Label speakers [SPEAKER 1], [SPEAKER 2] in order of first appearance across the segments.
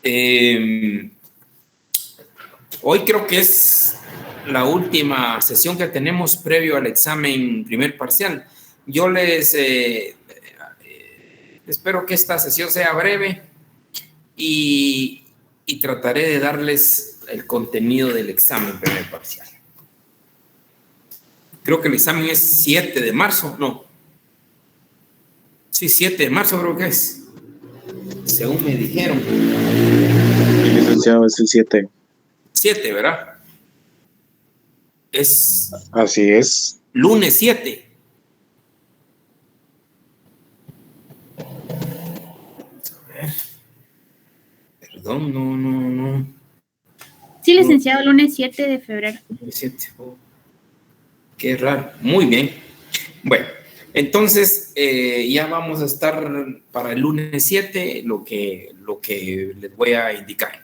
[SPEAKER 1] Hoy creo que es la última sesión que tenemos previo al examen primer parcial. Yo les espero que esta sesión sea breve y trataré de darles el contenido del examen primer parcial. Creo que el examen es 7 de marzo, no. Sí, 7 de marzo creo que es, según me dijeron.
[SPEAKER 2] El licenciado es el 7.
[SPEAKER 1] 7, ¿verdad? Es...
[SPEAKER 2] Así es.
[SPEAKER 1] Lunes 7. A ver. Perdón, no.
[SPEAKER 3] Sí, licenciado, lunes 7 de febrero.
[SPEAKER 1] Lunes 7. Oh, qué raro. Muy bien. Bueno, entonces ya vamos a estar para el lunes 7, lo que les voy a indicar.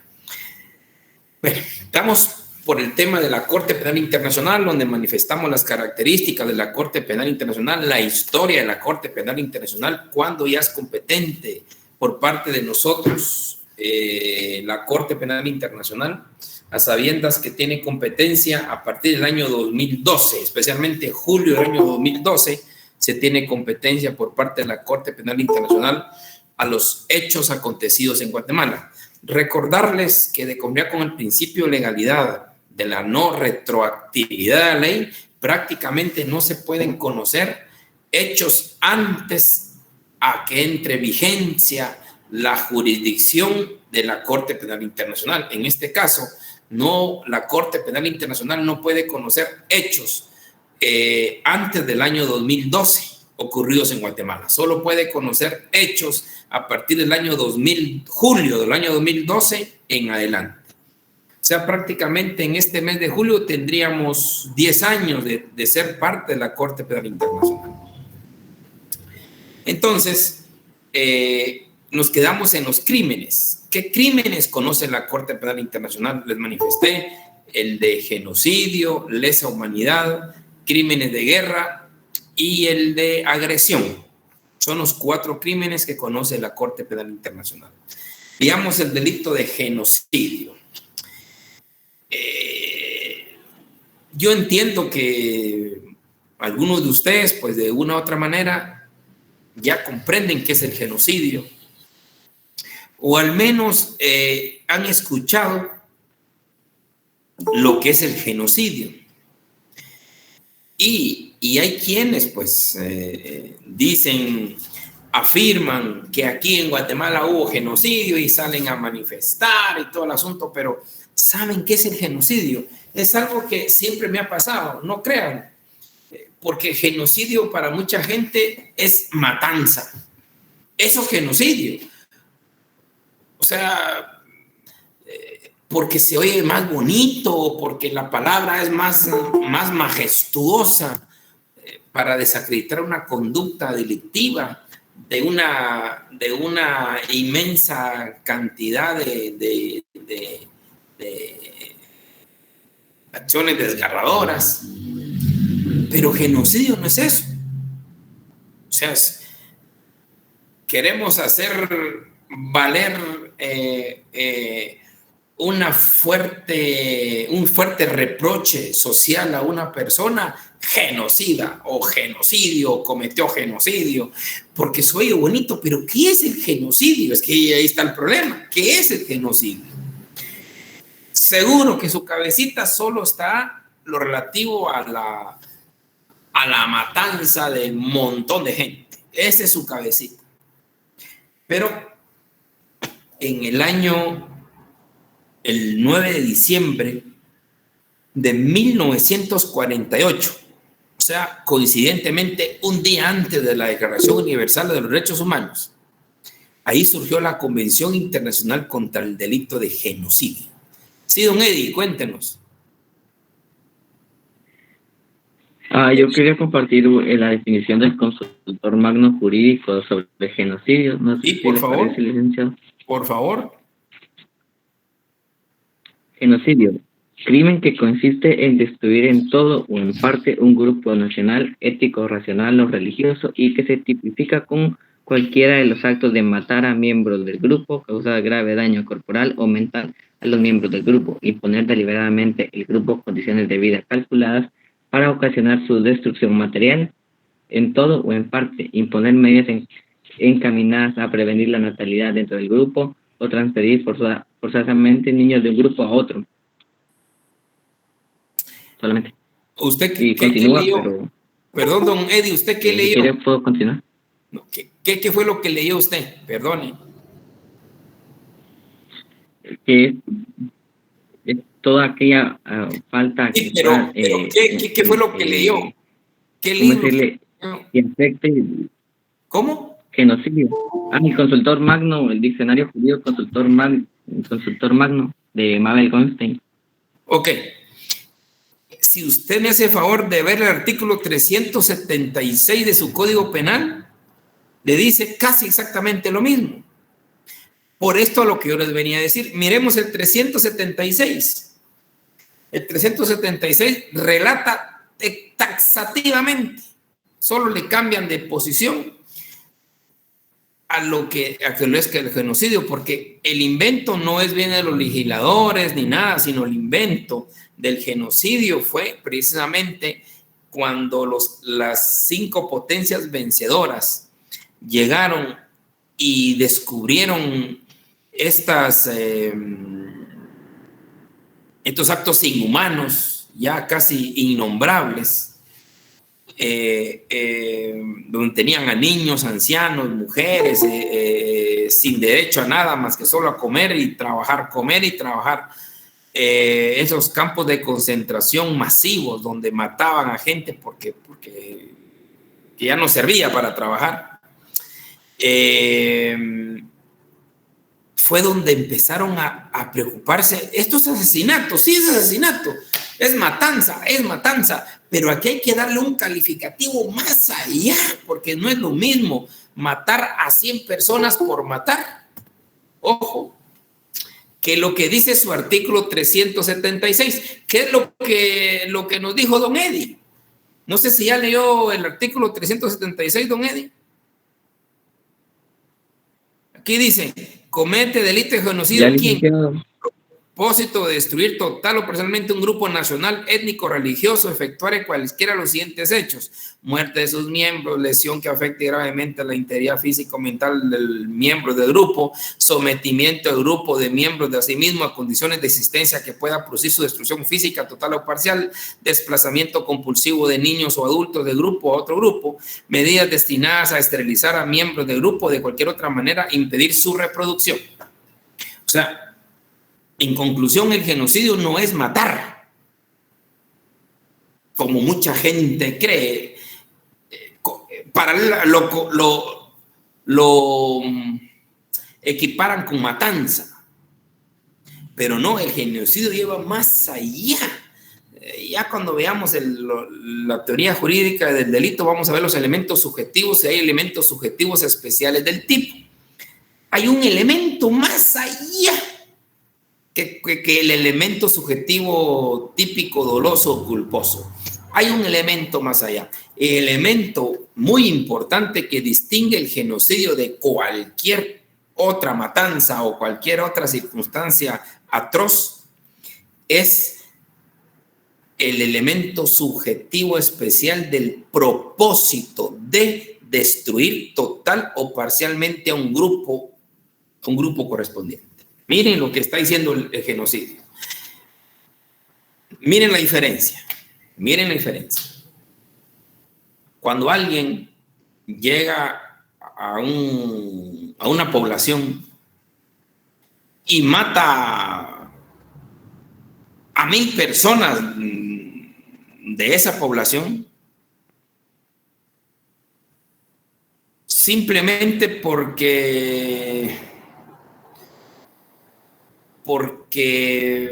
[SPEAKER 1] Bueno, estamos por el tema de la Corte Penal Internacional, donde manifestamos las características de la Corte Penal Internacional, la historia de la Corte Penal Internacional, cuando ya es competente por parte de nosotros la Corte Penal Internacional, a sabiendas que tiene competencia a partir del año 2012, especialmente julio del año 2012, se tiene competencia por parte de la Corte Penal Internacional a los hechos acontecidos en Guatemala. Recordarles que de conformidad con el principio de legalidad de la no retroactividad de la ley, prácticamente no se pueden conocer hechos antes a que entre vigencia la jurisdicción de la Corte Penal Internacional. En este caso, la Corte Penal Internacional no puede conocer hechos antes del año 2012 ocurridos en Guatemala. Solo puede conocer hechos a partir del año julio del año 2012 en adelante. O sea, prácticamente en este mes de julio tendríamos 10 años de ser parte de la Corte Penal Internacional. Entonces, nos quedamos en los crímenes. ¿Qué crímenes conoce la Corte Penal Internacional? Les manifesté el de genocidio, lesa humanidad, crímenes de guerra y el de agresión. Son los 4 crímenes que conoce la Corte Penal Internacional. Veamos el delito de genocidio. Yo entiendo que algunos de ustedes, pues de una u otra manera, ya comprenden qué es el genocidio, o al menos han escuchado lo que es el genocidio. Y hay quienes, pues, afirman que aquí en Guatemala hubo genocidio y salen a manifestar y todo el asunto, pero ¿saben qué es el genocidio? Es algo que siempre me ha pasado, no crean, porque genocidio para mucha gente es matanza. Eso es genocidio. O sea, porque se oye más bonito, porque la palabra es más majestuosa para desacreditar una conducta delictiva de una inmensa cantidad de acciones desgarradoras. Pero genocidio no es eso. O sea, queremos hacer valer un fuerte reproche social a una persona genocida o genocidio, o cometió genocidio, porque se oye bonito, pero ¿qué es el genocidio? Es que ahí está el problema. ¿Qué es el genocidio? Seguro que su cabecita solo está lo relativo a la matanza de un montón de gente. Esa es su cabecita. Pero en el 9 de diciembre de 1948, o sea, coincidentemente un día antes de la Declaración Universal de los Derechos Humanos, ahí surgió la Convención Internacional contra el Delito de Genocidio. Sí, don Eddie, cuéntenos.
[SPEAKER 4] Yo quería compartir la definición del consultor magno jurídico sobre genocidio. No sé
[SPEAKER 1] sí,
[SPEAKER 4] si
[SPEAKER 1] por favor.
[SPEAKER 4] Parece, licenciado.
[SPEAKER 1] Por favor.
[SPEAKER 4] Genocidio. Crimen que consiste en destruir en todo o en parte un grupo nacional, ético, racional o religioso y que se tipifica con cualquiera de los actos de matar a miembros del grupo, causar grave daño corporal o mental a los miembros del grupo, imponer deliberadamente el grupo condiciones de vida calculadas para ocasionar su destrucción material, en todo o en parte, imponer medidas encaminadas a prevenir la natalidad dentro del grupo o transferir forzosamente niños de un grupo a otro.
[SPEAKER 1] Solamente. ¿Usted
[SPEAKER 4] qué continúa,
[SPEAKER 1] leyó?
[SPEAKER 4] Pero...
[SPEAKER 1] Perdón, don Eddie, ¿usted qué leyó?
[SPEAKER 4] Si quiere, puedo continuar.
[SPEAKER 1] ¿Qué fue lo que leyó usted? Perdone.
[SPEAKER 4] Que es toda aquella falta...
[SPEAKER 1] Sí, pero ¿qué fue lo que leyó? ¿Qué libro?
[SPEAKER 4] Que afecte...
[SPEAKER 1] ¿Cómo?
[SPEAKER 4] Genocidio. Mi consultor magno, el diccionario judío consultor magno de Mabel Goldstein.
[SPEAKER 1] Ok. Si usted me hace el favor de ver el artículo 376 de su Código Penal, le dice casi exactamente lo mismo. Por esto a lo que yo les venía a decir. Miremos el 376. El 376 relata taxativamente, solo le cambian de posición a lo que es que el genocidio, porque el invento no es bien de los legisladores ni nada, sino el invento del genocidio fue precisamente cuando las 5 potencias vencedoras llegaron y descubrieron estos actos inhumanos, ya casi innombrables, donde tenían a niños, ancianos, mujeres, sin derecho a nada más que solo a comer y trabajar, esos campos de concentración masivos donde mataban a gente porque ya no servía para trabajar. Fue donde empezaron a preocuparse. Esto es asesinato, sí es asesinato, es matanza, pero aquí hay que darle un calificativo más allá, porque no es lo mismo matar a 100 personas por matar. Ojo, que lo que dice su artículo 376, ¿qué es lo que nos dijo don Eddie? No sé si ya leyó el artículo 376, don Eddie. Aquí dice, comete delito de genocidio ¿quién? Propósito de destruir total o parcialmente un grupo nacional, étnico, religioso, efectuar cualesquiera de los siguientes hechos: muerte de sus miembros, lesión que afecte gravemente a la integridad física o mental del miembro del grupo, sometimiento del grupo de miembros de sí mismo a condiciones de existencia que pueda producir su destrucción física total o parcial, desplazamiento compulsivo de niños o adultos del grupo a otro grupo, medidas destinadas a esterilizar a miembros del grupo, de cualquier otra manera impedir su reproducción. O sea, en conclusión, el genocidio no es matar, como mucha gente cree. Para lo equiparan con matanza, pero no, el genocidio lleva más allá. Ya cuando veamos la teoría jurídica del delito, vamos a ver los elementos subjetivos, y hay elementos subjetivos especiales del tipo. Hay un elemento más allá que el elemento subjetivo típico, doloso o culposo. Hay un elemento más allá, el elemento muy importante que distingue el genocidio de cualquier otra matanza o cualquier otra circunstancia atroz, es el elemento subjetivo especial del propósito de destruir total o parcialmente a un grupo correspondiente. Miren lo que está diciendo el genocidio. Miren la diferencia. Cuando alguien llega a una población y mata a 1000 personas de esa población, simplemente porque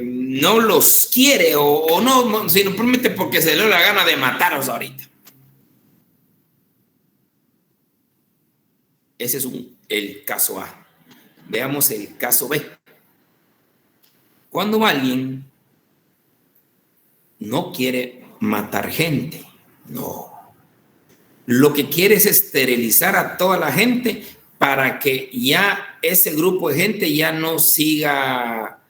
[SPEAKER 1] no los quiere o no, simplemente porque se le da la gana de matarlos ahorita. Ese es el caso A. Veamos el caso B. Cuando alguien no quiere matar gente, no, lo que quiere es esterilizar a toda la gente para que ya ese grupo de gente ya no siga,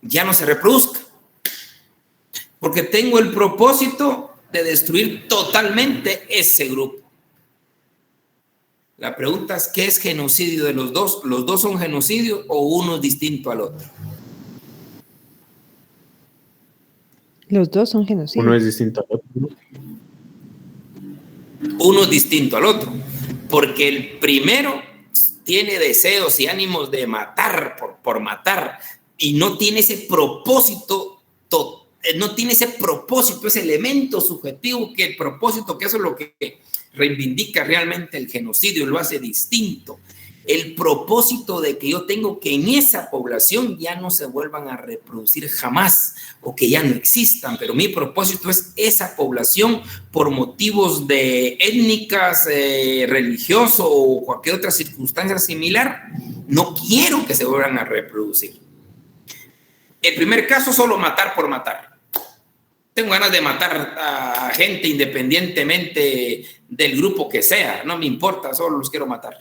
[SPEAKER 1] ya no se reproduzca. Porque tengo el propósito de destruir totalmente ese grupo. La pregunta es, ¿qué es genocidio de los dos? ¿Los dos son genocidios o uno es distinto al otro?
[SPEAKER 5] Los dos son genocidios.
[SPEAKER 2] Uno es distinto al otro.
[SPEAKER 1] Uno es distinto al otro. Porque el primero tiene deseos y ánimos de matar por matar y no tiene ese propósito, ese elemento subjetivo que el propósito, que eso es lo que reivindica realmente el genocidio, lo hace distinto. El propósito de que yo tengo que en esa población ya no se vuelvan a reproducir jamás o que ya no existan, pero mi propósito es esa población por motivos de étnicas, religioso o cualquier otra circunstancia similar, no quiero que se vuelvan a reproducir. El primer caso, solo matar por matar. Tengo ganas de matar a gente independientemente del grupo que sea, no me importa, solo los quiero matar.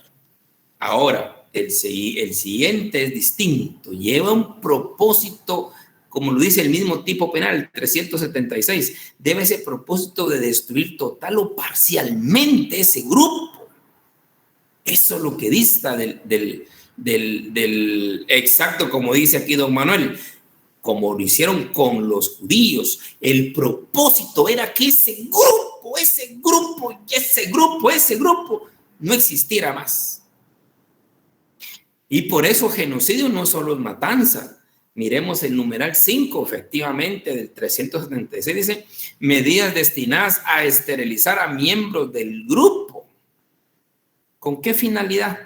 [SPEAKER 1] Ahora, el siguiente es distinto, lleva un propósito, como lo dice el mismo tipo penal, 376, debe ese propósito de destruir total o parcialmente ese grupo. Eso es lo que dista del exacto, como dice aquí don Manuel, como lo hicieron con los judíos. El propósito era que ese grupo no existiera más. Y por eso genocidio no solo es matanza. Miremos el numeral 5, efectivamente, del 376, dice, medidas destinadas a esterilizar a miembros del grupo. ¿Con qué finalidad?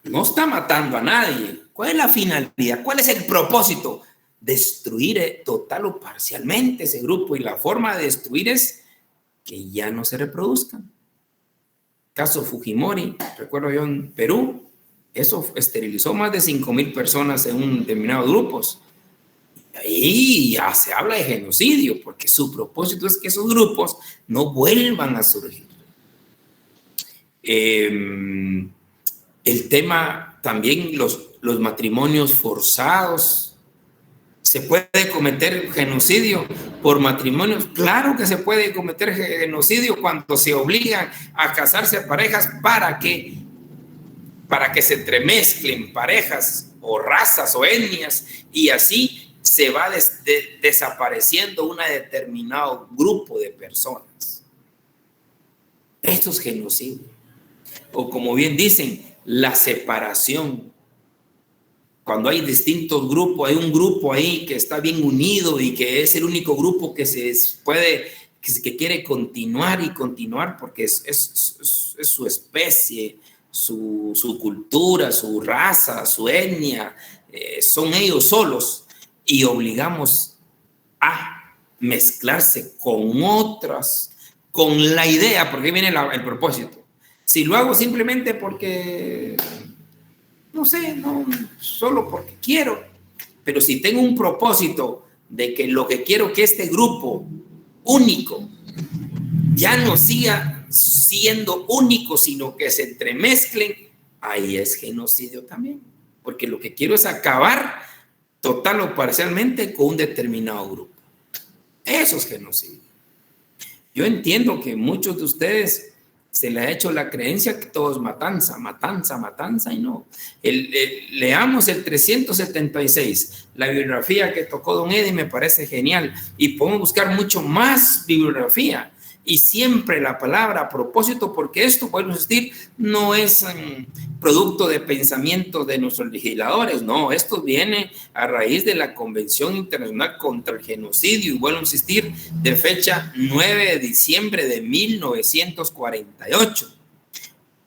[SPEAKER 1] No está matando a nadie. ¿Cuál es la finalidad? ¿Cuál es el propósito? Destruir total o parcialmente ese grupo, y la forma de destruir es que ya no se reproduzcan. Caso Fujimori, recuerdo yo en Perú, eso esterilizó más de 5,000 personas en un determinado grupos. Ahí ya se habla de genocidio, porque su propósito es que esos grupos no vuelvan a surgir. El tema también, los matrimonios forzados. ¿Se puede cometer genocidio por matrimonios? Claro que se puede cometer genocidio cuando se obligan a casarse a parejas para que se entremezclen parejas o razas o etnias, y así se va desapareciendo un determinado grupo de personas. Esto es genocidio. O como bien dicen, la separación. Cuando hay distintos grupos, hay un grupo ahí que está bien unido y que es el único grupo que que quiere continuar porque es su especie, su cultura, su raza, su etnia, son ellos solos, y obligamos a mezclarse con otras, con la idea, porque viene el propósito. Si lo hago simplemente porque no sé, no, solo porque quiero, pero si tengo un propósito de que lo que quiero que este grupo único ya no siga siendo único, sino que se entremezclen, ahí es genocidio también, porque lo que quiero es acabar total o parcialmente con un determinado grupo. Eso es genocidio. Yo entiendo que muchos de ustedes se le ha hecho la creencia que todo es matanza, y no. Leamos el 376, la bibliografía que tocó don Eddie me parece genial, y podemos buscar mucho más bibliografía, y siempre la palabra a propósito, porque esto, vuelvo a insistir, no es producto de pensamiento de nuestros legisladores, no, esto viene a raíz de la Convención Internacional contra el Genocidio, y vuelvo a insistir, de fecha 9 de diciembre de 1948.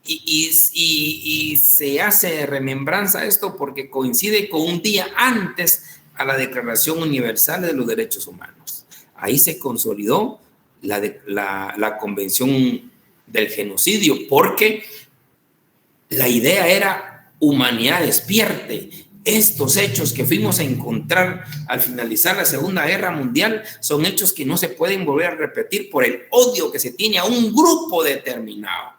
[SPEAKER 1] Y se hace remembranza a esto porque coincide con un día antes a la Declaración Universal de los Derechos Humanos. Ahí se consolidó la Convención del Genocidio, porque la idea era humanidad despierte, Estos hechos que fuimos a encontrar al finalizar la Segunda Guerra Mundial son hechos que no se pueden volver a repetir por el odio que se tiene a un grupo determinado,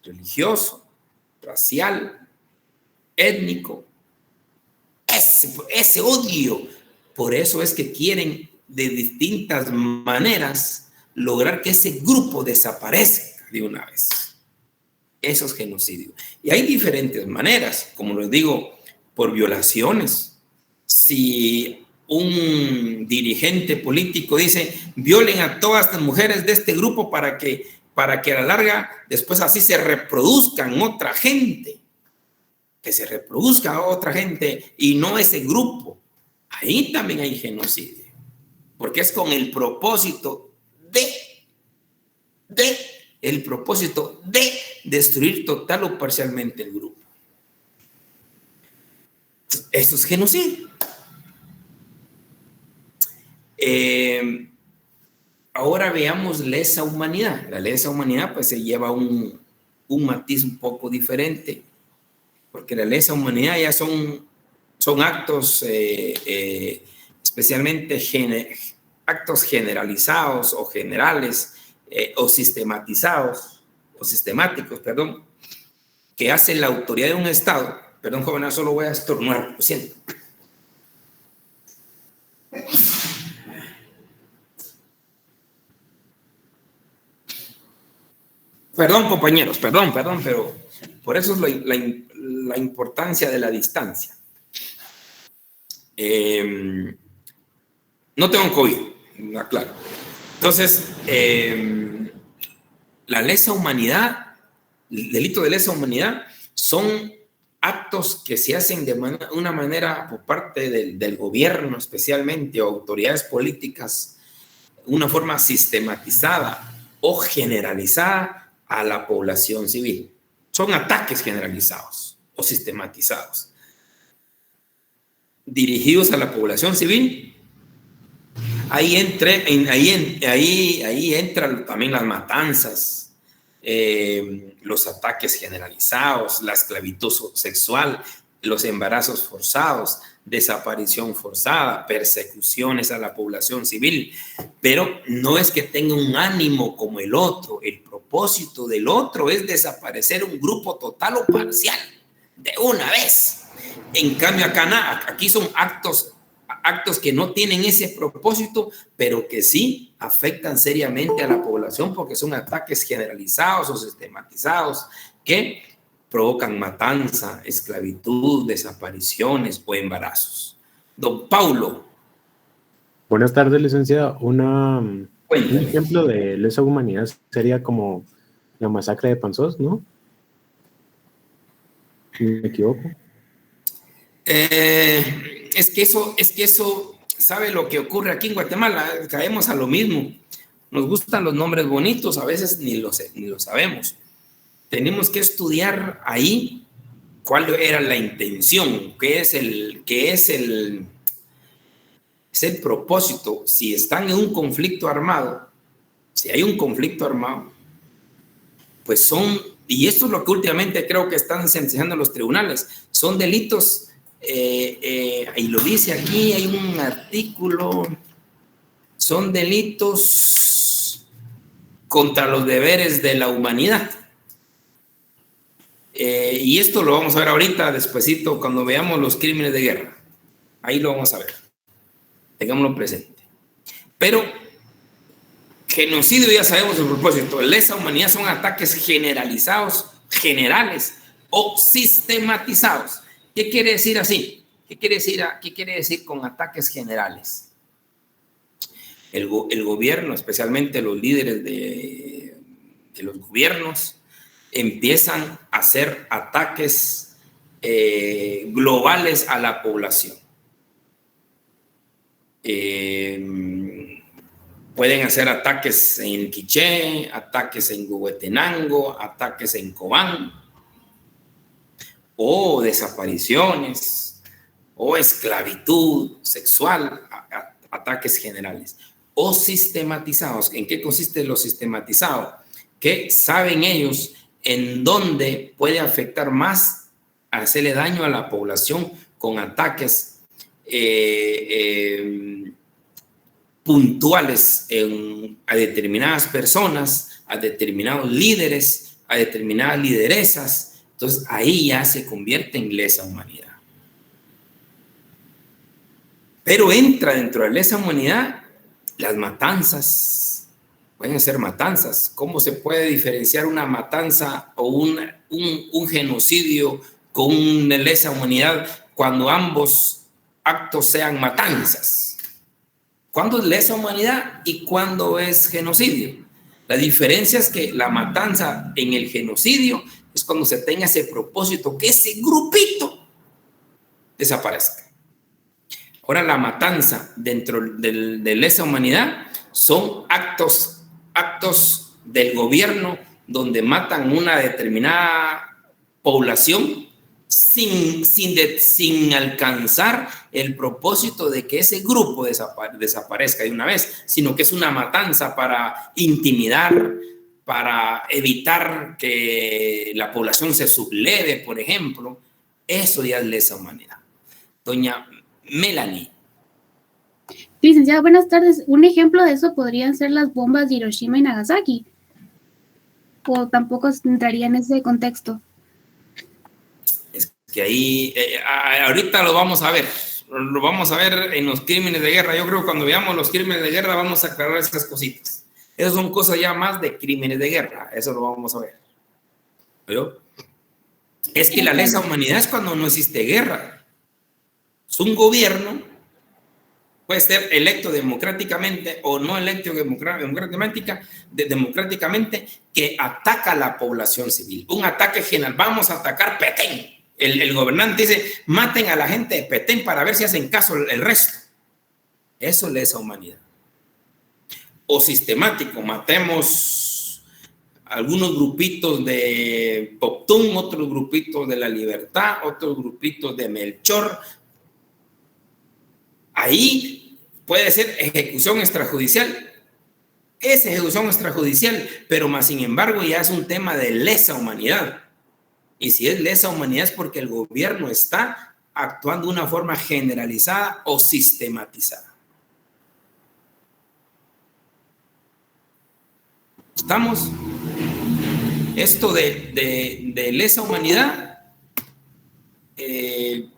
[SPEAKER 1] religioso, racial, étnico. Ese odio. Por eso es que quieren de distintas maneras lograr que ese grupo desaparezca de una vez. Eso es genocidio. Y hay diferentes maneras, como les digo, por violaciones. Si un dirigente político dice, violen a todas las mujeres de este grupo para que a la larga después así se reproduzcan otra gente, que se reproduzca otra gente y no ese grupo, ahí también hay genocidio, porque es con el propósito de destruir total o parcialmente el grupo. Esto es genocidio. Ahora veamos lesa humanidad. La lesa humanidad pues se lleva un matiz un poco diferente, porque la lesa humanidad ya son actos especialmente actos generalizados o generales o sistemáticos, que hace la autoridad de un Estado. Perdón, joven, solo voy a estornudar, lo siento. Perdón, compañeros, perdón, pero por eso es la importancia de la distancia. No tengo COVID, aclaro. Entonces, la lesa humanidad, el delito de lesa humanidad, son actos que se hacen de una manera por parte del gobierno, especialmente, o autoridades políticas, una forma sistematizada o generalizada a la población civil. Son ataques generalizados o sistematizados dirigidos a la población civil. Ahí entran también las matanzas, los ataques generalizados, la esclavitud sexual, los embarazos forzados, desaparición forzada, persecuciones a la población civil, pero no es que tenga un ánimo como el otro. El propósito del otro es desaparecer un grupo total o parcial de una vez. En cambio aquí son actos que no tienen ese propósito, pero que sí afectan seriamente a la población, porque son ataques generalizados o sistematizados que provocan matanza, esclavitud, desapariciones o embarazos. Don Paulo.
[SPEAKER 6] Buenas tardes, licenciado. Un ejemplo de lesa humanidad sería como la masacre de Panzós, ¿no? ¿Me equivoco?
[SPEAKER 1] Es que eso, ¿sabe lo que ocurre aquí en Guatemala? Caemos a lo mismo. Nos gustan los nombres bonitos, a veces ni lo sabemos. Tenemos que estudiar ahí cuál era la intención, qué es el propósito. Si están en un conflicto armado, si hay un conflicto armado, pues y esto es lo que últimamente creo que están sentenciando los tribunales, son delitos, y lo dice aquí, hay un artículo, son delitos contra los deberes de la humanidad. Y esto lo vamos a ver ahorita, despuesito, cuando veamos los crímenes de guerra. Ahí lo vamos a ver. Tengámoslo presente. Pero genocidio ya sabemos el propósito. Lesa humanidad son ataques generalizados, generales o sistematizados. ¿Qué quiere decir así? ¿Qué quiere decir con ataques generales? El gobierno, especialmente los líderes de los gobiernos, empiezan a hacer ataques globales a la población. Pueden hacer ataques en Quiché, ataques en Huehuetenango, ataques en Cobán, o desapariciones, o esclavitud sexual, ataques generales, o sistematizados. ¿En qué consiste lo sistematizado? Que saben ellos en dónde puede afectar más, hacerle daño a la población con ataques puntuales a determinadas personas, a determinados líderes, a determinadas lideresas. Entonces ahí ya se convierte en lesa humanidad. Pero entra dentro de lesa humanidad las matanzas. Pueden ser matanzas. ¿Cómo se puede diferenciar una matanza o un genocidio con una lesa humanidad cuando ambos actos sean matanzas? ¿Cuándo es lesa humanidad y cuándo es genocidio? La diferencia es que la matanza en el genocidio es cuando se tenga ese propósito, que ese grupito desaparezca. Ahora, la matanza dentro de lesa humanidad son actos del gobierno donde matan una determinada población sin alcanzar el propósito de que ese grupo desaparezca de una vez, sino que es una matanza para intimidar, para evitar que la población se subleve, por ejemplo. Eso ya es lesa humanidad. Doña Melanie.
[SPEAKER 3] Licenciado, buenas tardes. Un ejemplo de eso podrían ser las bombas de Hiroshima y Nagasaki. ¿O tampoco entraría en ese contexto?
[SPEAKER 1] Es que ahí, ahorita lo vamos a ver. Lo vamos a ver en los crímenes de guerra. Yo creo que cuando veamos los crímenes de guerra vamos a aclarar estas cositas. Esas son cosas ya más de crímenes de guerra. Eso lo vamos a ver. ¿Pero? Es que la lesa humanidad es cuando no existe guerra. Es un gobierno, puede ser electo democráticamente o no electo democráticamente, que ataca a la población civil. Un ataque general. Vamos a atacar Petén. El gobernante dice, maten a la gente de Petén para ver si hacen caso el resto. Eso es lesa humanidad. O sistemático, matemos algunos grupitos de Poptún, otros grupitos de La Libertad, otros grupitos de Melchor. Ahí puede ser ejecución extrajudicial. Es ejecución extrajudicial, pero más sin embargo ya es un tema de lesa humanidad. Y si es lesa humanidad es porque el gobierno está actuando de una forma generalizada o sistematizada. ¿Estamos? Esto de lesa humanidad, el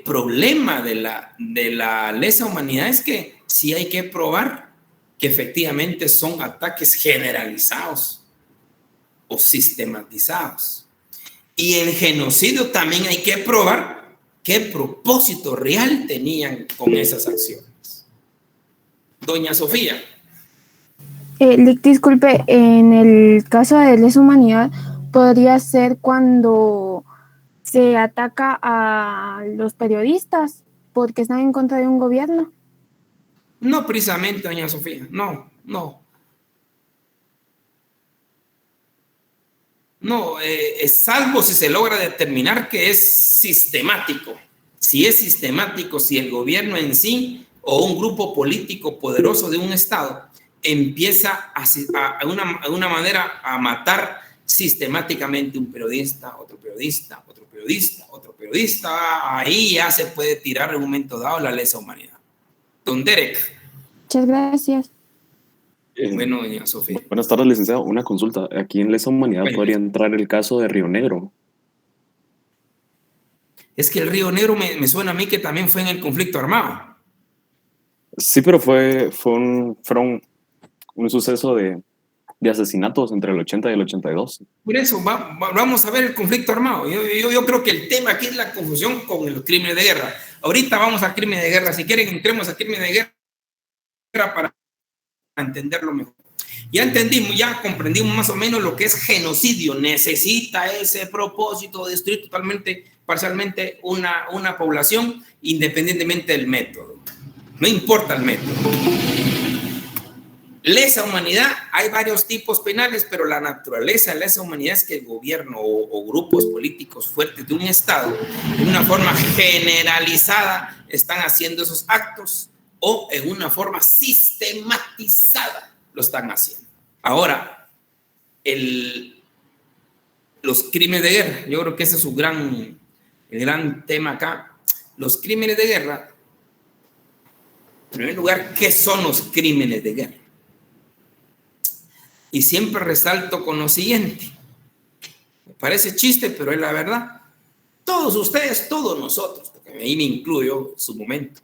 [SPEAKER 1] problema de la lesa humanidad es que sí hay que probar que efectivamente son ataques generalizados o sistematizados. Y el genocidio también hay que probar qué propósito real tenían con esas acciones. Doña Sofía.
[SPEAKER 7] Disculpe, en el caso de lesa humanidad, podría ser cuando se ataca a los periodistas porque están en contra de un gobierno.
[SPEAKER 1] No precisamente, doña Sofía, no. No, salvo si se logra determinar que es sistemático. Si es sistemático, si el gobierno en sí o un grupo político poderoso de un estado empieza de una manera a matar sistemáticamente un periodista, otro periodista, otro periodista, otro periodista, ahí ya se puede tirar en un momento dado la lesa humanidad. Don Derek.
[SPEAKER 7] Muchas gracias.
[SPEAKER 1] Bueno, doña Sofía.
[SPEAKER 2] Buenas tardes, licenciado. Una consulta. Aquí en lesa humanidad podría entrar el caso de Río Negro.
[SPEAKER 1] Es que el Río Negro me suena a mí que también fue en el conflicto armado.
[SPEAKER 2] Sí, pero fueron un suceso de asesinatos entre el 80 y el 82.
[SPEAKER 1] Por eso, vamos a ver el conflicto armado. Yo creo que el tema aquí es la confusión con el crimen de guerra. Ahorita vamos al crimen de guerra. Si quieren, entremos al crimen de guerra para entenderlo mejor. Ya entendimos, ya comprendimos más o menos lo que es genocidio. Necesita ese propósito de destruir totalmente, parcialmente una población, independientemente del método. No importa el método. Lesa humanidad, hay varios tipos penales, pero la naturaleza de lesa humanidad es que el gobierno o grupos políticos fuertes de un estado, de una forma generalizada, están haciendo esos actos o en una forma sistematizada lo están haciendo. Ahora, los crímenes de guerra, yo creo que ese es su gran el gran tema acá, los crímenes de guerra. En primer lugar, ¿qué son los crímenes de guerra? Y siempre resalto con lo siguiente. Me parece chiste, pero es la verdad. Todos ustedes, todos nosotros, porque ahí me incluyo en su momento,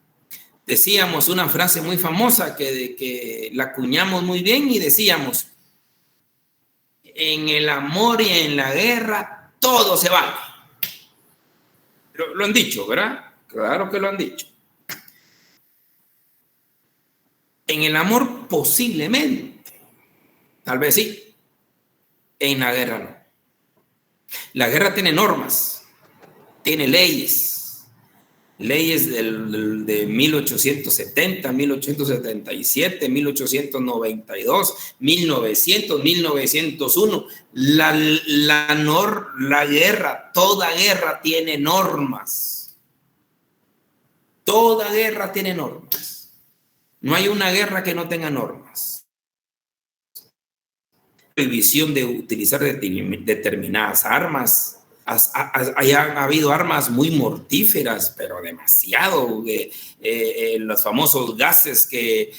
[SPEAKER 1] decíamos una frase muy famosa que la acuñamos muy bien y decíamos: en el amor y en la guerra todo se vale. Lo han dicho, ¿verdad? Claro que lo han dicho. En el amor posiblemente, tal vez sí. En la guerra no. La guerra tiene normas, tiene leyes de 1870, 1877, 1892, 1900, 1901. La guerra, toda guerra tiene normas. Toda guerra tiene normas. No hay una guerra que no tenga normas. Prohibición de utilizar determinadas armas. Ha habido armas muy mortíferas, pero demasiado. Los famosos gases que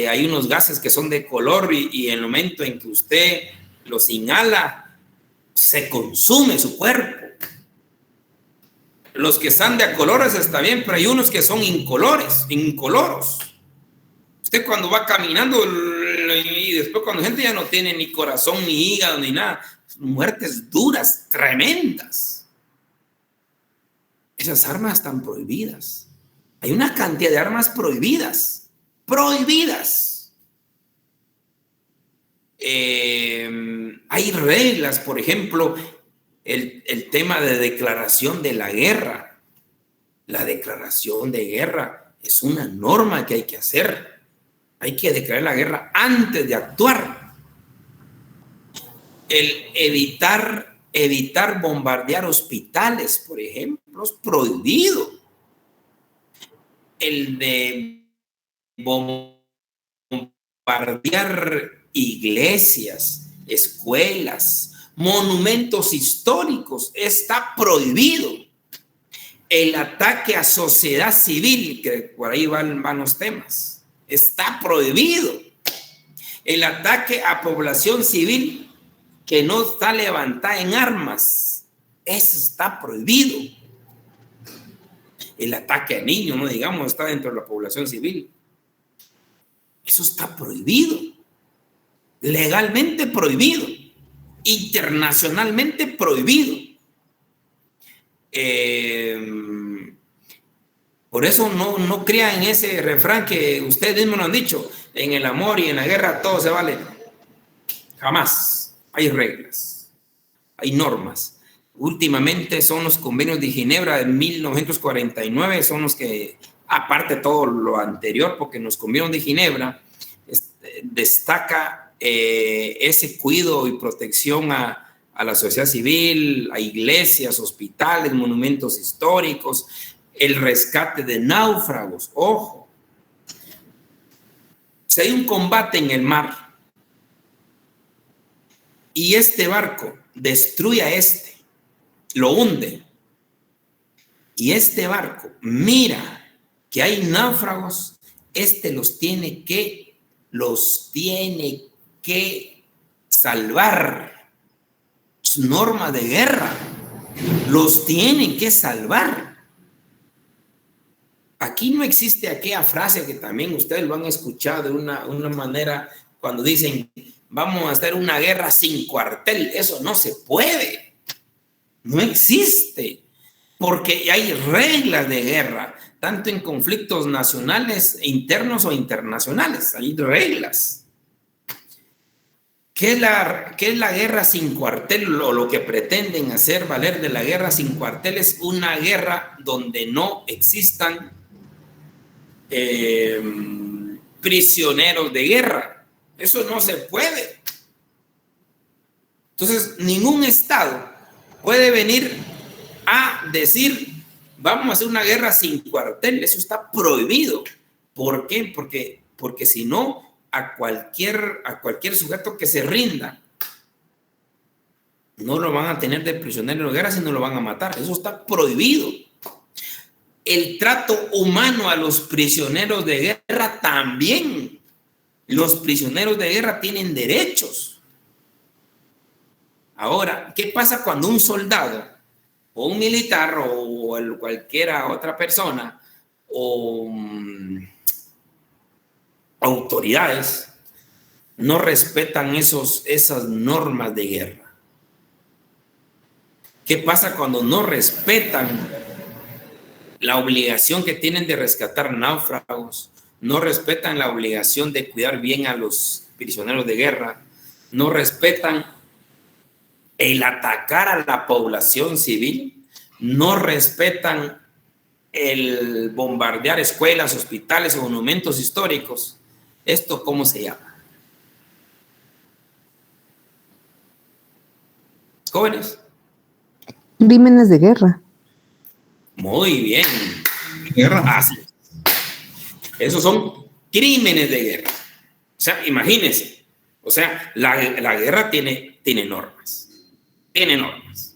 [SPEAKER 1] hay unos gases que son de color y en el momento en que usted los inhala, se consume su cuerpo. Los que están de a colores está bien, pero hay unos que son incoloros. Usted cuando va caminando y después cuando la gente ya no tiene ni corazón, ni hígado, ni nada, muertes duras, tremendas. Esas armas están prohibidas. Hay una cantidad de armas prohibidas. Hay reglas, por ejemplo, el tema de declaración de la guerra. La declaración de guerra es una norma que hay que hacer. Hay que declarar la guerra antes de actuar. El evitar bombardear hospitales, por ejemplo, es prohibido. El de bombardear iglesias, escuelas, monumentos históricos está prohibido. El ataque a sociedad civil, que por ahí van los temas, está prohibido. El ataque a población civil que no está levantada en armas, eso está prohibido. El ataque a niños, no digamos, está dentro de la población civil. Eso está prohibido. Legalmente prohibido. Internacionalmente prohibido. Por eso no crean en ese refrán que ustedes mismos lo han dicho: en el amor y en la guerra todo se vale. Jamás. Hay reglas, hay normas. Últimamente son los convenios de Ginebra de 1949, son los que, aparte de todo lo anterior, porque en los convenios de Ginebra destaca ese cuidado y protección a la sociedad civil, a iglesias, hospitales, monumentos históricos, el rescate de náufragos. Ojo, si hay un combate en el mar y este barco destruye a lo hunde, y este barco mira que hay náufragos, los tiene que salvar. Es norma de guerra, los tienen que salvar. Aquí no existe aquella frase que también ustedes lo han escuchado de una manera cuando dicen: vamos a hacer una guerra sin cuartel. Eso no se puede. No existe. Porque hay reglas de guerra, tanto en conflictos nacionales, internos o internacionales. Hay reglas. ¿Qué es la guerra sin cuartel? O lo que pretenden hacer valer de la guerra sin cuartel es una guerra donde no existan prisioneros de guerra. Eso no se puede. Entonces, ningún Estado puede venir a decir: vamos a hacer una guerra sin cuartel. Eso está prohibido. ¿Por qué? Porque si no, a cualquier sujeto que se rinda No lo van a tener de prisionero de guerra, sino lo van a matar. Eso está prohibido. El trato humano a los prisioneros de guerra también. Los prisioneros de guerra tienen derechos. Ahora, ¿qué pasa cuando un soldado o un militar o cualquiera otra persona o autoridades no respetan esas normas de guerra? ¿Qué pasa cuando no respetan la obligación que tienen de rescatar náufragos? No respetan la obligación de cuidar bien a los prisioneros de guerra. No respetan el atacar a la población civil. No respetan el bombardear escuelas, hospitales o monumentos históricos. ¿Esto cómo se llama? Jóvenes.
[SPEAKER 5] Crímenes de guerra.
[SPEAKER 1] Muy bien. Guerra. Así. Esos son crímenes de guerra. O sea, imagínense. O sea, la guerra tiene normas. Tiene normas.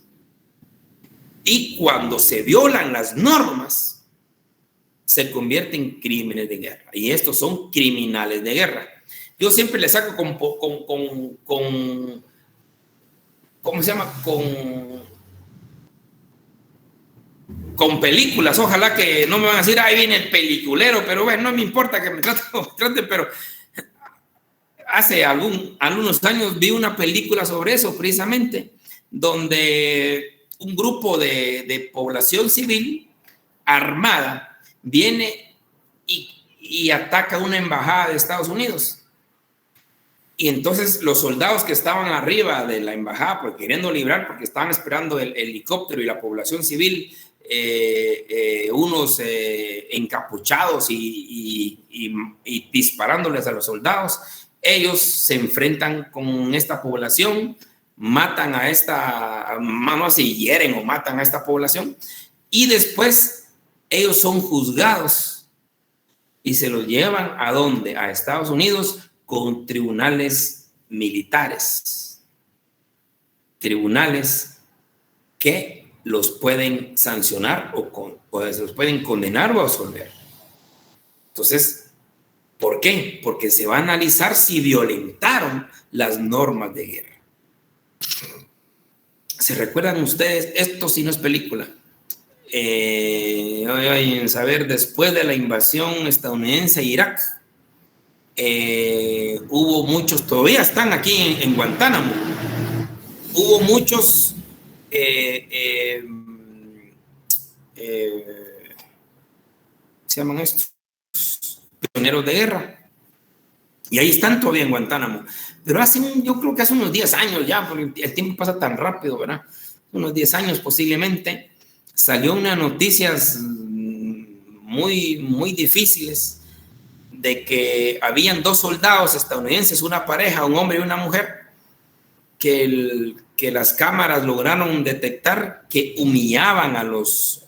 [SPEAKER 1] Y cuando se violan las normas, se convierte en crímenes de guerra. Y estos son criminales de guerra. Yo siempre le saco ¿cómo se llama? Con películas. Ojalá que no me van a decir, ahí viene el peliculero, pero bueno, no me importa que me traten, pero hace algunos años vi una película sobre eso precisamente, donde un grupo de población civil armada viene y ataca una embajada de Estados Unidos. Y entonces los soldados que estaban arriba de la embajada, pues queriendo librar, porque estaban esperando el helicóptero y la población civil, unos encapuchados y disparándoles a los soldados, ellos se enfrentan con esta población, matan a esta, no sé, hieren o matan a esta población, y después ellos son juzgados y se los llevan ¿a dónde? A Estados Unidos, con tribunales militares, tribunales que los pueden sancionar o los pueden condenar o absolver. Entonces, ¿por qué? Porque se va a analizar si violentaron las normas de guerra. ¿Se recuerdan ustedes? Esto sí no es película. En saber, después de la invasión estadounidense a Irak, hubo muchos, todavía están aquí en Guantánamo, hubo muchos se llaman estos prisioneros de guerra, y ahí están todavía en Guantánamo, pero yo creo que hace unos 10 años ya, porque el tiempo pasa tan rápido, ¿verdad? Unos 10 años posiblemente, salió unas noticias muy, muy difíciles de que habían 2 soldados estadounidenses, una pareja, un hombre y una mujer, que las cámaras lograron detectar que humillaban a los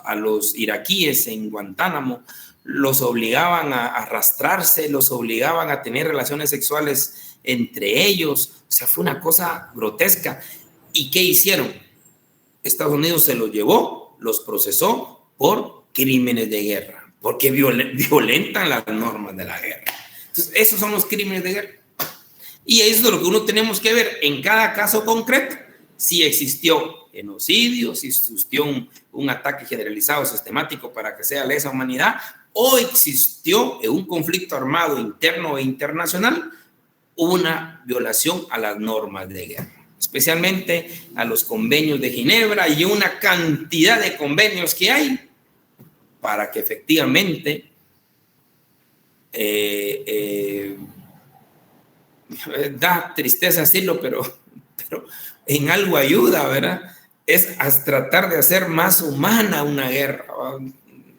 [SPEAKER 1] iraquíes en Guantánamo, los obligaban a arrastrarse, los obligaban a tener relaciones sexuales entre ellos. O sea, fue una cosa grotesca. ¿Y qué hicieron? Estados Unidos se los llevó, los procesó por crímenes de guerra, porque violentan las normas de la guerra. Entonces, esos son los crímenes de guerra. Y eso es lo que uno tenemos que ver en cada caso concreto, si existió genocidio, si existió un ataque generalizado sistemático para que sea lesa humanidad, o existió un conflicto armado interno e internacional, una violación a las normas de guerra, especialmente a los convenios de Ginebra y una cantidad de convenios que hay para que efectivamente da tristeza decirlo, pero en algo ayuda, ¿verdad? Es tratar de hacer más humana una guerra.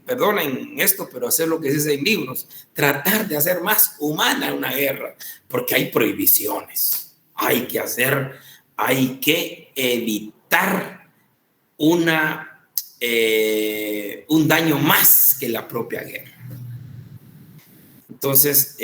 [SPEAKER 1] Perdonen esto, pero hacer lo que dice en libros, tratar de hacer más humana una guerra, porque hay prohibiciones, hay que evitar un daño más que la propia guerra. Entonces,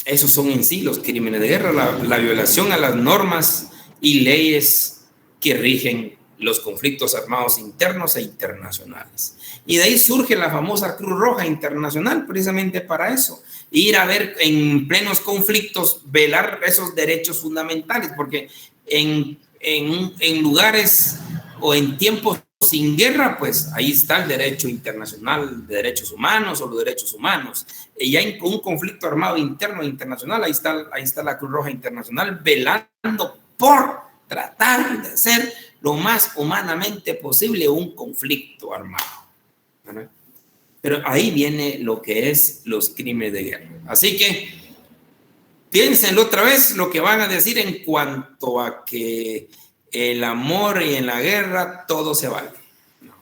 [SPEAKER 1] esos son en sí los crímenes de guerra, la violación a las normas y leyes que rigen los conflictos armados internos e internacionales. Y de ahí surge la famosa Cruz Roja Internacional, precisamente para eso, ir a ver en plenos conflictos, velar esos derechos fundamentales, porque en lugares o en tiempos sin guerra, pues ahí está el derecho internacional de derechos humanos o los derechos humanos. Y ya en un conflicto armado interno e internacional, ahí está la Cruz Roja Internacional velando por tratar de hacer lo más humanamente posible un conflicto armado. ¿Verdad? Pero ahí viene lo que es los crímenes de guerra. Así que piénsenlo otra vez lo que van a decir en cuanto a que el amor y en la guerra todo se vale. No.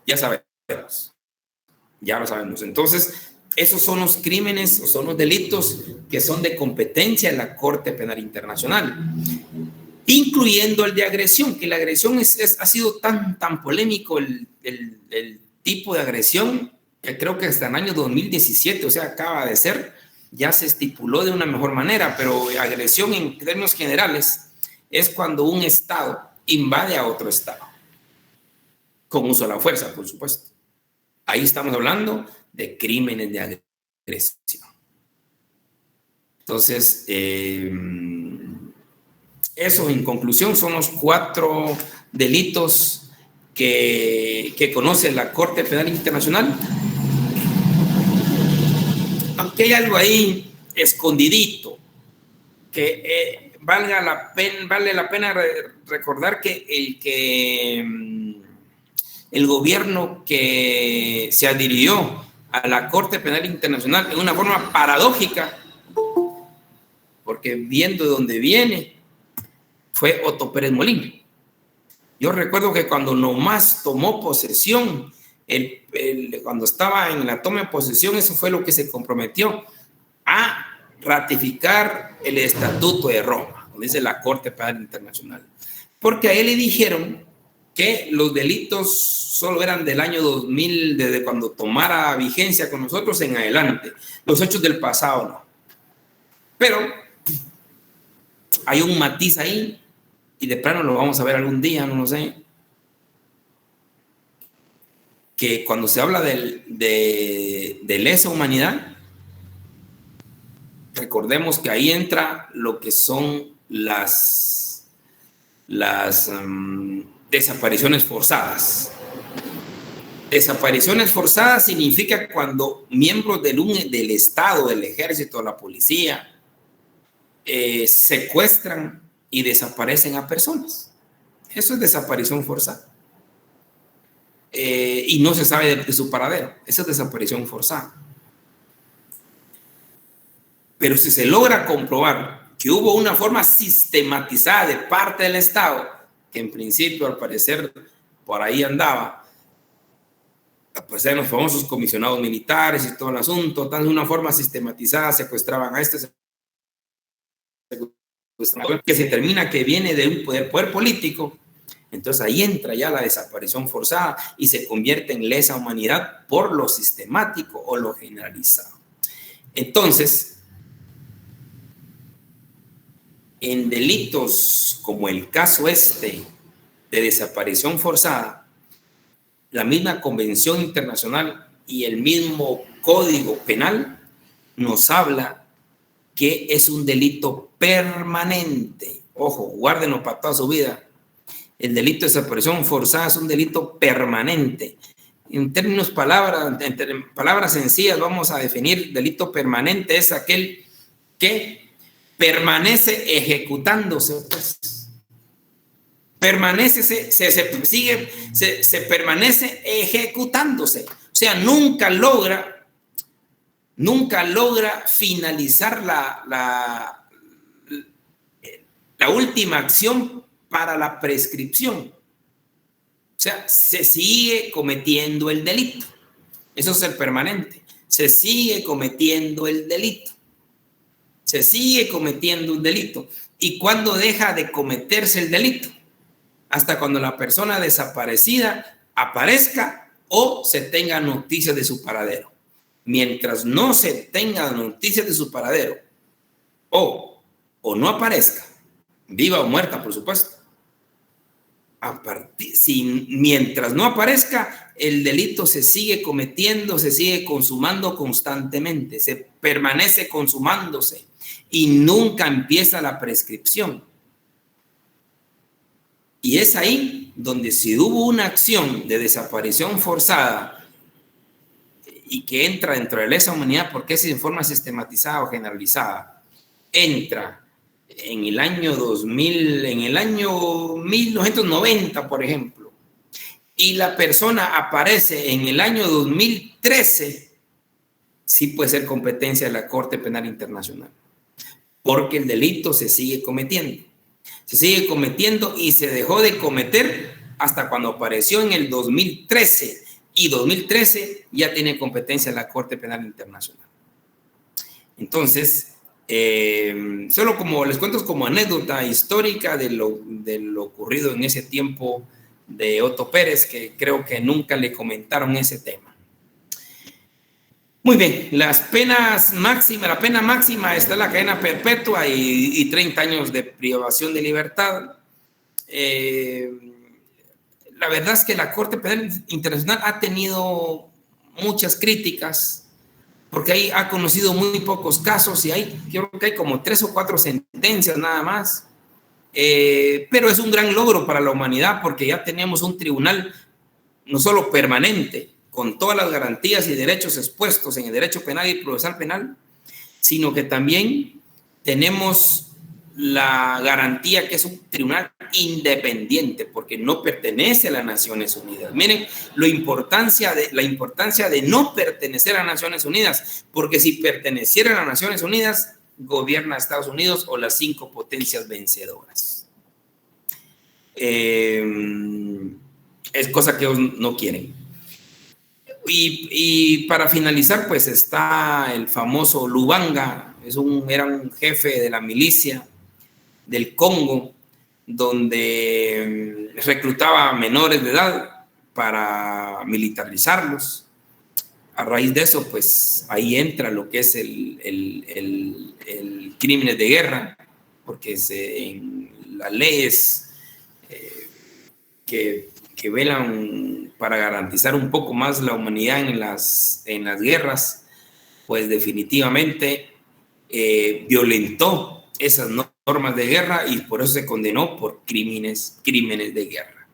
[SPEAKER 1] Ya sabemos. Ya lo sabemos. Entonces, esos son los crímenes o son los delitos que son de competencia de la Corte Penal Internacional, incluyendo el de agresión, que la agresión ha sido tan polémico el tipo de agresión, que creo que hasta el año 2017, o sea, acaba de ser, ya se estipuló de una mejor manera, pero agresión en términos generales es cuando un Estado invade a otro Estado, con uso de la fuerza, por supuesto. Ahí estamos hablando de crímenes de agresión. Entonces, eso en conclusión son los 4 delitos que conoce la Corte Penal Internacional. Aunque hay algo ahí escondidito, que vale la pena recordar que el gobierno que se adhirió a la Corte Penal Internacional en una forma paradójica, porque viendo de dónde viene, fue Otto Pérez Molina. Yo recuerdo que cuando nomás tomó posesión, cuando estaba en la toma de posesión, eso fue lo que se comprometió a ratificar el Estatuto de Roma, como dice la Corte Penal Internacional. Porque a él le dijeron que los delitos solo eran del año 2000, desde cuando tomara vigencia con nosotros en adelante. Los hechos del pasado no. Pero hay un matiz ahí, y de plano lo vamos a ver algún día, no lo sé, que cuando se habla de lesa humanidad, recordemos que ahí entra lo que son las desapariciones forzadas. Desapariciones forzadas significa cuando miembros del Estado, del Ejército, de la policía, secuestran y desaparecen a personas. Eso es desaparición forzada. Y no se sabe de su paradero. Eso es desaparición forzada. Pero si se logra comprobar que hubo una forma sistematizada de parte del Estado, que en principio al parecer por ahí andaba, pues eran los famosos comisionados militares y todo el asunto, de una forma sistematizada secuestraban a que se termina que viene de un poder político, entonces ahí entra ya la desaparición forzada y se convierte en lesa humanidad por lo sistemático o lo generalizado. Entonces, en delitos como el caso de desaparición forzada, la misma Convención Internacional y el mismo Código Penal nos habla que es un delito permanente. Ojo, guárdenlo para toda su vida. El delito de desaparición forzada es un delito permanente. En palabras sencillas, vamos a definir delito permanente: es aquel que permanece ejecutándose, pues. Se permanece ejecutándose. O sea, nunca logra finalizar la última acción para la prescripción. O sea, se sigue cometiendo el delito. Eso es el permanente. Se sigue cometiendo el delito. Se sigue cometiendo un delito. ¿Y cuándo deja de cometerse el delito? Hasta cuando la persona desaparecida aparezca o se tenga noticias de su paradero. Mientras no se tenga noticias de su paradero o no aparezca viva o muerta, por supuesto. Mientras no aparezca, el delito se sigue cometiendo, se sigue consumando constantemente, se permanece consumándose y nunca empieza la prescripción. Y es ahí donde si hubo una acción de desaparición forzada y que entra dentro de lesa humanidad, porque es en forma sistematizada o generalizada, entra en el año 2000, en el año 1990, por ejemplo, y la persona aparece en el año 2013, sí puede ser competencia de la Corte Penal Internacional, porque el delito se sigue cometiendo y se dejó de cometer hasta cuando apareció en el 2013, y 2013 ya tiene competencia la Corte Penal Internacional. Entonces, solo como les cuento como anécdota histórica de lo ocurrido en ese tiempo de Otto Pérez, que creo que nunca le comentaron ese tema. Muy bien, las penas máximas, la pena máxima está en la cadena perpetua y 30 años de privación de libertad. La verdad es que la Corte Penal Internacional ha tenido muchas críticas, porque ahí ha conocido muy pocos casos y creo que hay como 3 o 4 sentencias nada más. Pero es un gran logro para la humanidad, porque ya tenemos un tribunal no solo permanente, con todas las garantías y derechos expuestos en el derecho penal y procesal penal, sino que también tenemos la garantía que es un tribunal independiente, porque no pertenece a las Naciones Unidas. Miren la importancia de no pertenecer a las Naciones Unidas, porque si perteneciera a las Naciones Unidas, gobierna Estados Unidos o las 5 potencias vencedoras. Es cosa que ellos no quieren. Y para finalizar, pues está el famoso Lubanga, era un jefe de la milicia del Congo, donde reclutaba a menores de edad para militarizarlos. A raíz de eso, pues ahí entra lo que es el crímenes de guerra, porque en las leyes que velan para garantizar un poco más la humanidad en las guerras, pues definitivamente violentó esas normas de guerra y por eso se condenó por crímenes de guerra.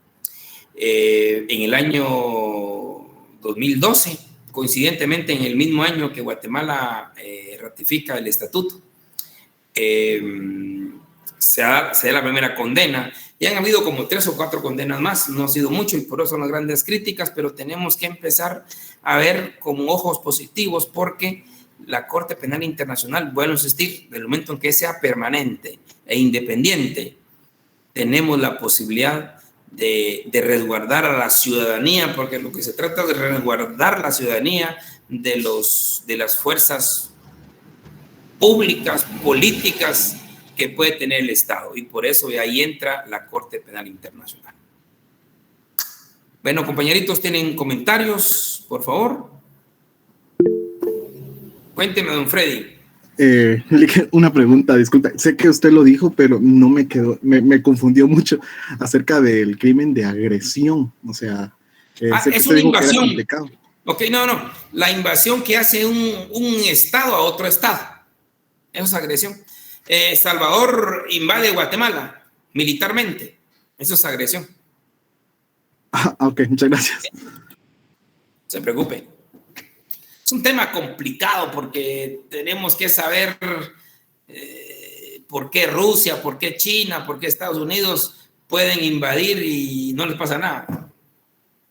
[SPEAKER 1] En el año 2012, coincidentemente en el mismo año que Guatemala ratifica el estatuto, se da la primera condena. Ya han habido como 3 o 4 condenas más, no ha sido mucho y por eso son las grandes críticas, pero tenemos que empezar a ver con ojos positivos, porque la Corte Penal Internacional, vuelvo a insistir, del momento en que sea permanente e independiente, tenemos la posibilidad de resguardar a la ciudadanía, porque lo que se trata es de resguardar la ciudadanía de las fuerzas públicas, políticas que puede tener el Estado, y por eso ahí entra la Corte Penal Internacional. Bueno, compañeritos, ¿tienen comentarios, por favor? Cuénteme, don Freddy.
[SPEAKER 8] Una pregunta, disculpa, sé que usted lo dijo, pero no me quedó, me confundió mucho acerca del crimen de agresión, o sea,
[SPEAKER 1] es una invasión. Ok, no, la invasión que hace un Estado a otro Estado, eso es agresión. Salvador invade Guatemala militarmente, eso es agresión.
[SPEAKER 8] Ok, muchas gracias.
[SPEAKER 1] No se preocupe. Es un tema complicado porque tenemos que saber por qué Rusia, por qué China, por qué Estados Unidos pueden invadir y no les pasa nada. En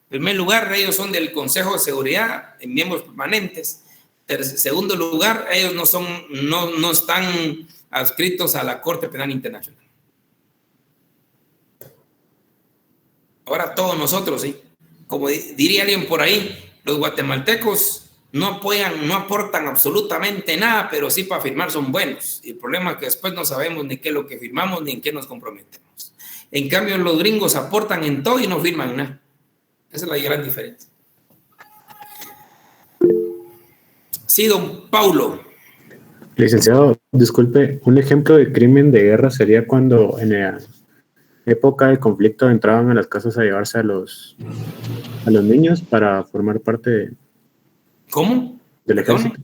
[SPEAKER 1] primer lugar, ellos son del Consejo de Seguridad, miembros permanentes. En segundo lugar, ellos no están adscritos a la Corte Penal Internacional. Ahora todos nosotros, sí. Como diría alguien por ahí, los guatemaltecos no aportan absolutamente nada, pero sí para firmar son buenos. Y el problema es que después no sabemos ni qué es lo que firmamos ni en qué nos comprometemos. En cambio, los gringos aportan en todo y no firman nada. Esa es la gran diferencia. Sí, don Paulo.
[SPEAKER 6] Licenciado, disculpe, un ejemplo de crimen de guerra sería cuando en la época de conflicto entraban a las casas a llevarse a los niños para formar parte
[SPEAKER 1] ¿Cómo?
[SPEAKER 6] del ejército.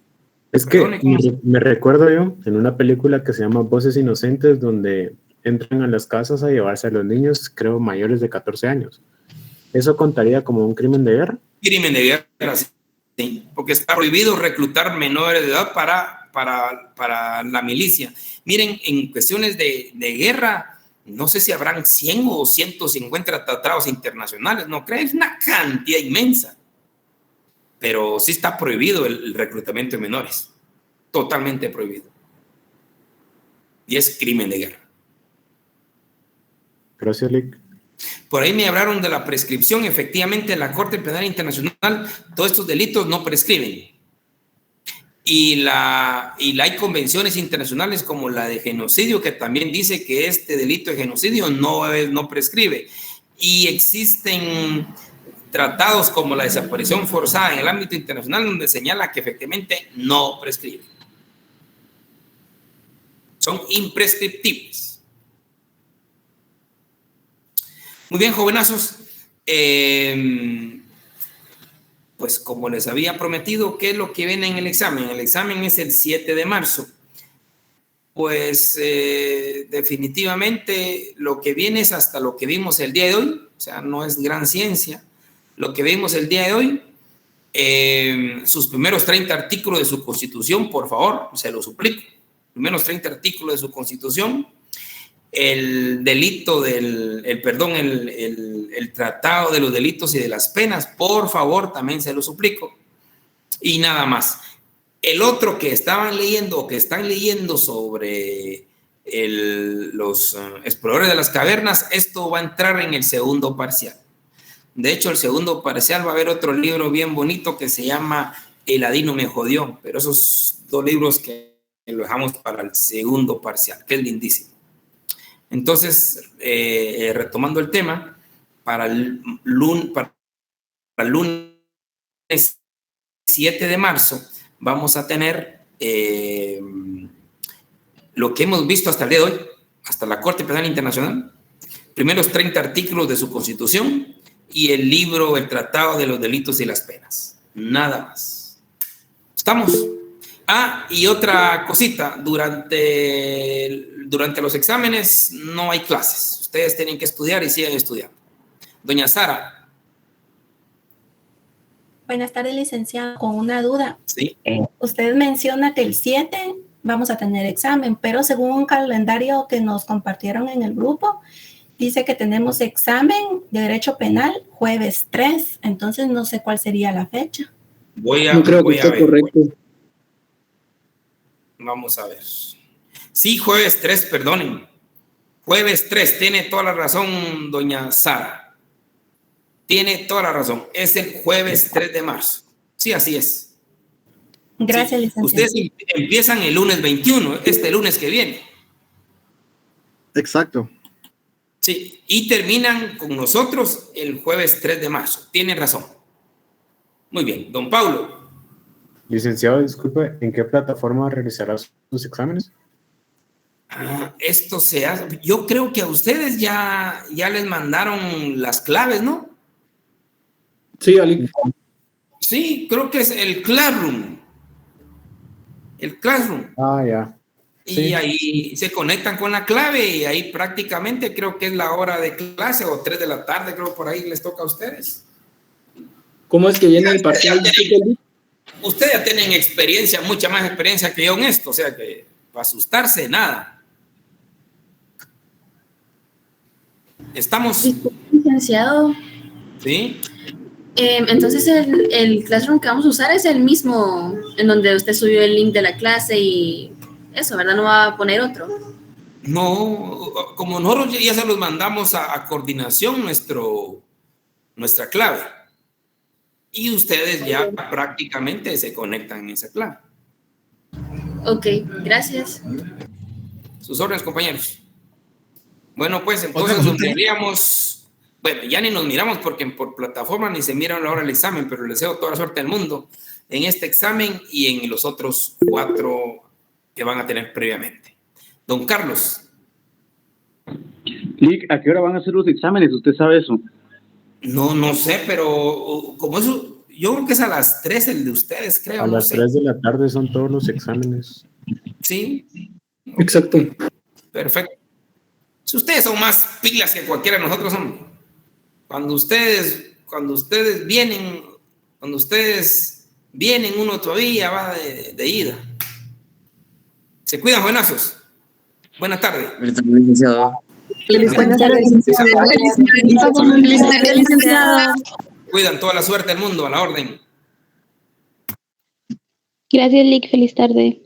[SPEAKER 6] Es que
[SPEAKER 1] Perdone, ¿cómo?
[SPEAKER 6] me recuerdo yo en una película que se llama Voces Inocentes, donde entran a las casas a llevarse a los niños, creo, mayores de 14 años. ¿Eso contaría como un crimen de guerra?
[SPEAKER 1] Crimen de guerra, sí, porque está prohibido reclutar menores de edad para la milicia. Miren, en cuestiones de guerra, no sé si habrán 100 o 150 tratados internacionales, no creo, es una cantidad inmensa. Pero sí está prohibido el reclutamiento de menores, totalmente prohibido. Y es crimen de guerra.
[SPEAKER 6] Gracias, Lick.
[SPEAKER 1] Por ahí me hablaron de la prescripción. Efectivamente, en la Corte Penal Internacional, todos estos delitos no prescriben. Y hay convenciones internacionales como la de genocidio, que también dice que este delito de genocidio no prescribe. Y existen tratados como la desaparición forzada en el ámbito internacional, donde señala que efectivamente no prescribe. Son imprescriptibles. Muy bien, jovenazos. Pues como les había prometido, ¿qué es lo que viene en el examen? El examen es el 7 de marzo. Pues definitivamente lo que viene es hasta lo que vimos el día de hoy, o sea, no es gran ciencia. Lo que vimos el día de hoy, sus primeros 30 artículos de su Constitución, por favor, se lo suplico. Primeros 30 artículos de su Constitución. El delito el tratado de los delitos y de las penas, por favor, también se lo suplico. Y nada más. El otro que estaban leyendo o que están leyendo sobre los exploradores de las cavernas, esto va a entrar en el segundo parcial. De hecho, el segundo parcial va a haber otro libro bien bonito que se llama El Ladino me jodió, pero esos dos libros que lo dejamos para el segundo parcial, que es lindísimo. Entonces, retomando el tema, para el lunes 7 de marzo vamos a tener lo que hemos visto hasta el día de hoy, hasta la Corte Penal Internacional, primeros 30 artículos de su Constitución y el libro, el Tratado de los Delitos y las Penas. Nada más. ¿Estamos? Y otra cosita, durante los exámenes no hay clases. Ustedes tienen que estudiar y siguen estudiando. Doña Sara.
[SPEAKER 9] Buenas tardes, licenciado. Con una duda.
[SPEAKER 1] Sí.
[SPEAKER 9] Usted menciona que el 7 vamos a tener examen, pero según un calendario que nos compartieron en el grupo, dice que tenemos examen de Derecho Penal jueves 3. Entonces no sé cuál sería la fecha.
[SPEAKER 10] No creo que esté correcto.
[SPEAKER 1] Vamos a ver. Sí, jueves 3, perdonen. Jueves 3, tiene toda la razón, doña Sara. Tiene toda la razón. Es el jueves 3 de marzo. Sí, así es.
[SPEAKER 9] Gracias,
[SPEAKER 1] sí.
[SPEAKER 9] licenciado.
[SPEAKER 1] Ustedes empiezan el lunes 21, este lunes que viene.
[SPEAKER 8] Exacto.
[SPEAKER 1] Sí, y terminan con nosotros el jueves 3 de marzo. Tienen razón. Muy bien, don Paulo.
[SPEAKER 6] Licenciado, disculpe, ¿en qué plataforma realizará sus exámenes?
[SPEAKER 1] Esto se hace. Yo creo que a ustedes ya les mandaron las claves, ¿no?
[SPEAKER 10] Sí, Ali.
[SPEAKER 1] Sí, creo que es el Classroom. El Classroom.
[SPEAKER 6] Ya.
[SPEAKER 1] Sí. Y ahí se conectan con la clave y ahí prácticamente creo que es la hora de clase o 3 de la tarde, creo por ahí les toca a ustedes.
[SPEAKER 10] ¿Cómo es que viene el parcial?
[SPEAKER 1] Ustedes ya tienen experiencia, mucha más experiencia que yo en esto, o sea que para asustarse, nada. ¿Estamos?
[SPEAKER 11] Licenciado.
[SPEAKER 1] Sí.
[SPEAKER 11] Entonces el Classroom que vamos a usar es el mismo en donde usted subió el link de la clase y eso, ¿verdad? No va a poner otro.
[SPEAKER 1] No, como nosotros ya se los mandamos a coordinación nuestra clave. Y ustedes ya prácticamente se conectan en esa clave.
[SPEAKER 11] Ok, gracias.
[SPEAKER 1] Sus órdenes, compañeros. Bueno, pues entonces nos tendríamos... Bueno, ya ni nos miramos porque por plataforma ni se mira a la hora del examen, pero les deseo toda la suerte del mundo en este examen y en los otros 4 que van a tener previamente. Don Carlos.
[SPEAKER 12] Lick, ¿a qué hora van a hacer los exámenes? ¿Usted sabe eso?
[SPEAKER 1] No sé, pero como eso, yo creo que es a las 3 el de ustedes, creo.
[SPEAKER 6] A las 3 de la tarde son todos los exámenes.
[SPEAKER 1] Sí.
[SPEAKER 10] Exacto.
[SPEAKER 1] Perfecto. Si ustedes son más pilas que cualquiera de nosotros, son. Cuando ustedes vienen, uno todavía va de ida. Se cuidan, buenazos. Buenas tardes.
[SPEAKER 5] Buenas tardes,
[SPEAKER 3] licenciado.
[SPEAKER 1] Cuidan toda la suerte del mundo, a la orden.
[SPEAKER 13] Gracias, Lick. Feliz tarde.